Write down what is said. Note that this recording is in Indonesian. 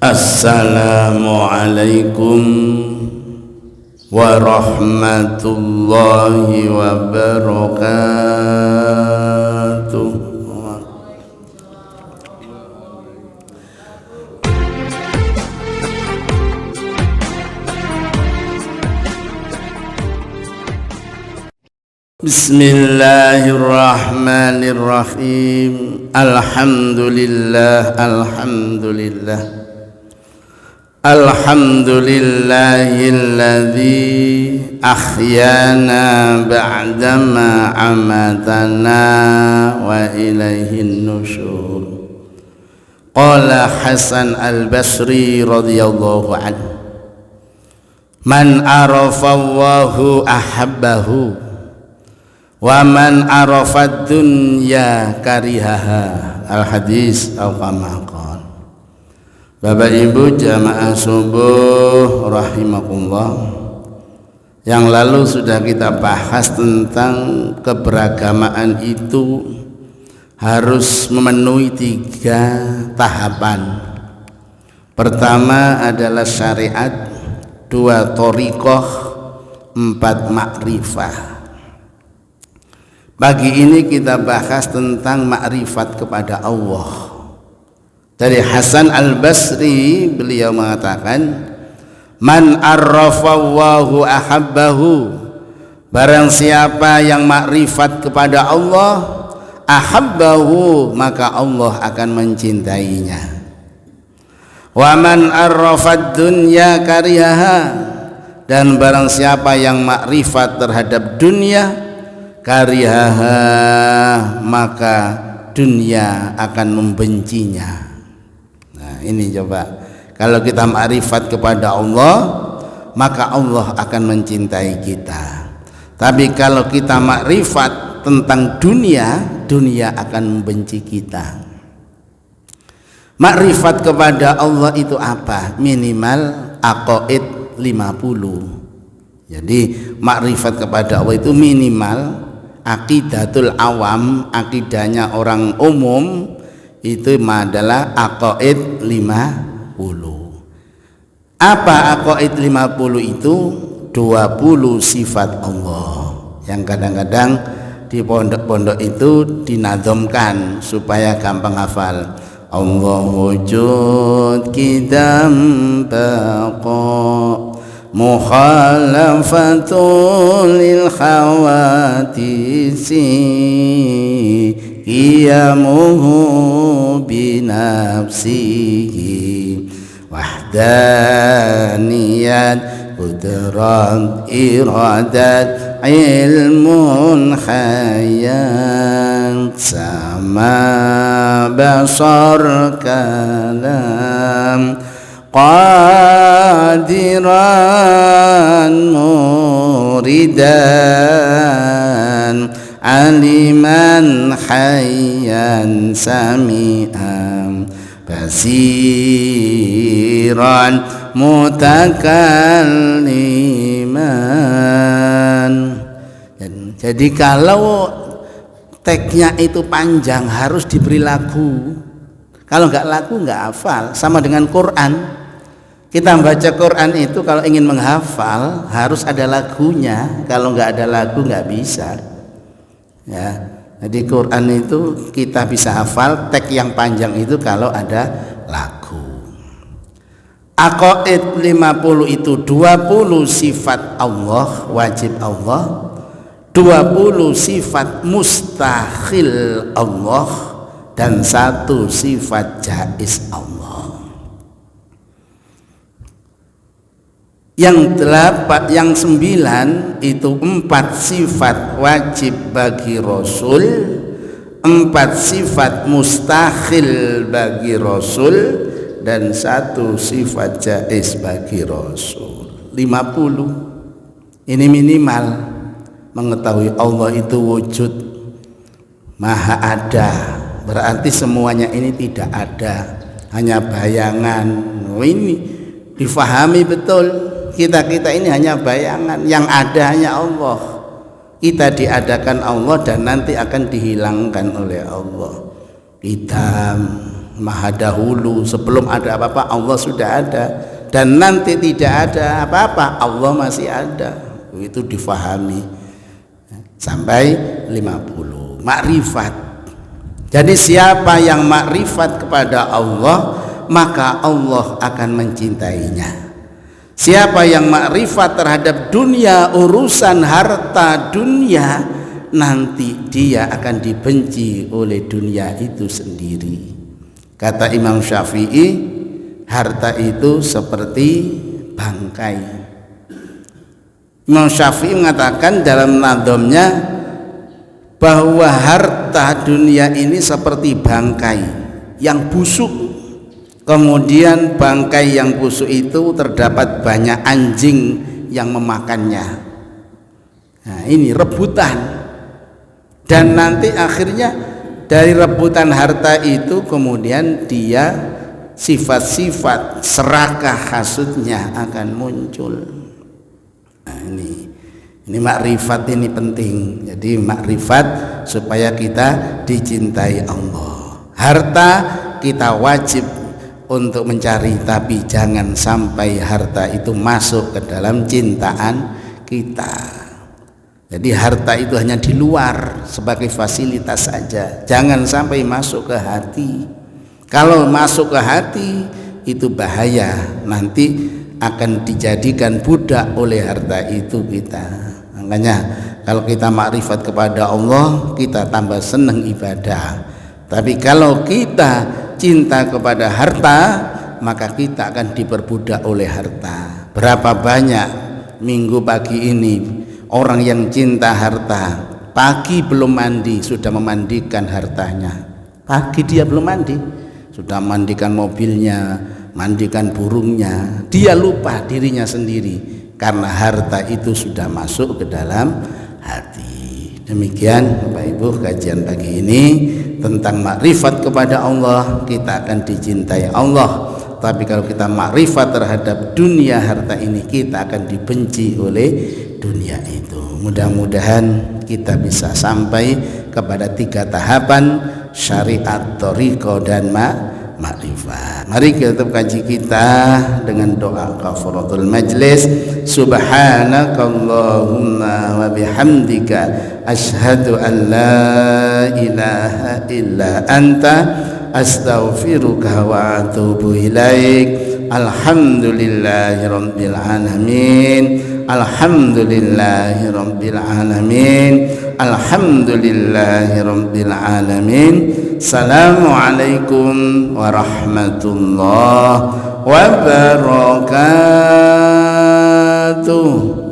Assalamualaikum warahmatullahi wabarakatuh. Bismillahirrahmanirrahim. Alhamdulillah. Alhamdulillahilladzi ahyana ba'dama amatana wa ilaihin nusyur. Qala Hasan al-Basri radhiyallahu anhu, man arafa Allahu ahabbahu wa man arafad dunya karihaha. Al-hadis atau kama qala. Bapak Ibu jamaah subuh rahimakumullah, yang lalu sudah kita bahas tentang keberagamaan itu harus memenuhi 3 tahapan. Pertama adalah syariat, 2 thariqah, 4 makrifah. Pagi ini kita bahas tentang makrifat kepada Allah. Dari Hasan al-Basri, beliau mengatakan, man arrafallahu ahabbahu, barang siapa yang makrifat kepada Allah, ahabbahu, maka Allah akan mencintainya. Wa man arrafad dunya karihaha, dan barang siapa yang makrifat terhadap dunia, karihaha, maka dunia akan membencinya. Nah, ini coba, kalau kita makrifat kepada Allah, maka Allah akan mencintai kita. Tapi kalau kita makrifat tentang dunia, dunia akan membenci kita. Makrifat kepada Allah itu apa? Minimal aqaid 50. Jadi makrifat kepada Allah itu minimal aqidatul awam, akidahnya orang umum, itu adalah aqaid 50. Apa aqaid 50 itu? 20 sifat Allah yang kadang-kadang di pondok-pondok itu dinadzamkan supaya gampang hafal. Allah wujud qidam baqa mukhalafatul lil khawadisi qiyamuhu binafsihi wahdaniyat qudrat iradat ilmun hayat sama basar kalam qadiran muridan aliman hayyan sami'an basiran mutakalliman. Jadi kalau teksnya itu panjang harus diberi lagu. Kalau nggak lagu nggak hafal. Sama dengan Quran, kita membaca Quran itu kalau ingin menghafal harus ada lagunya. Kalau nggak ada lagu nggak bisa. Ya, jadi Quran itu kita bisa hafal teks yang panjang itu kalau ada lagu. Aqaid 50 itu 20 sifat Allah, wajib Allah, 20 sifat mustahil Allah, dan 1 sifat jaiz Allah. Yang 9 itu 4 sifat wajib bagi Rasul, 4 sifat mustahil bagi Rasul, dan 1 sifat jaiz bagi Rasul. 50. Ini minimal mengetahui Allah itu wujud, maha ada, berarti semuanya ini tidak ada, hanya bayangan. Ini difahami betul. Kita ini hanya bayangan, yang ada hanya Allah. Kita diadakan Allah dan nanti akan dihilangkan oleh Allah. Hitam, maha dahulu, sebelum ada apa-apa Allah sudah ada, dan nanti tidak ada apa-apa Allah masih ada. Itu difahami sampai 50. Makrifat. Jadi siapa yang makrifat kepada Allah, maka Allah akan mencintainya. Siapa yang makrifat terhadap dunia, urusan harta dunia, nanti dia akan dibenci oleh dunia itu sendiri. Kata Imam Syafi'i, harta itu seperti bangkai. Imam Syafi'i mengatakan dalam nadhamnya bahwa harta dunia ini seperti bangkai yang busuk. Kemudian bangkai yang busuk itu terdapat banyak anjing yang memakannya. Nah, ini rebutan. Dan nanti akhirnya dari rebutan harta itu kemudian dia sifat-sifat serakah hasudnya akan muncul. Nah, ini makrifat ini penting. Jadi makrifat supaya kita dicintai Allah. Harta kita wajib untuk mencari, tapi jangan sampai harta itu masuk ke dalam cintaan kita. Jadi harta itu hanya di luar sebagai fasilitas saja, jangan sampai masuk ke hati. Kalau masuk ke hati itu bahaya, nanti akan dijadikan budak oleh harta itu kita. Makanya kalau kita makrifat kepada Allah, kita tambah senang ibadah. Tapi kalau kita cinta kepada harta, maka kita akan diperbudak oleh harta. Berapa banyak minggu pagi ini orang yang cinta harta, pagi belum mandi sudah memandikan hartanya. Pagi dia belum mandi sudah mandikan mobilnya, mandikan burungnya. Dia lupa dirinya sendiri karena harta itu sudah masuk ke dalam hati. Demikian Bapak Ibu kajian pagi ini tentang makrifat kepada Allah, kita akan dicintai Allah. Tapi kalau kita makrifat terhadap dunia harta ini, kita akan dibenci oleh dunia itu. Mudah-mudahan kita bisa sampai kepada 3 tahapan syariat, thariqah dan makrifat. Mari kita tutup kaji kita dengan doa kafaratul majlis. Subhanakallahumma wa bihamdika asyhadu an la ilaha illa anta astaghfiruka wa atubu ilaik. Alhamdulillahi rabbil alamin. Alhamdulillahi rabbil alamin. Alhamdulillahi rabbil alamin. Assalamualaikum warahmatullahi wabarakatuh.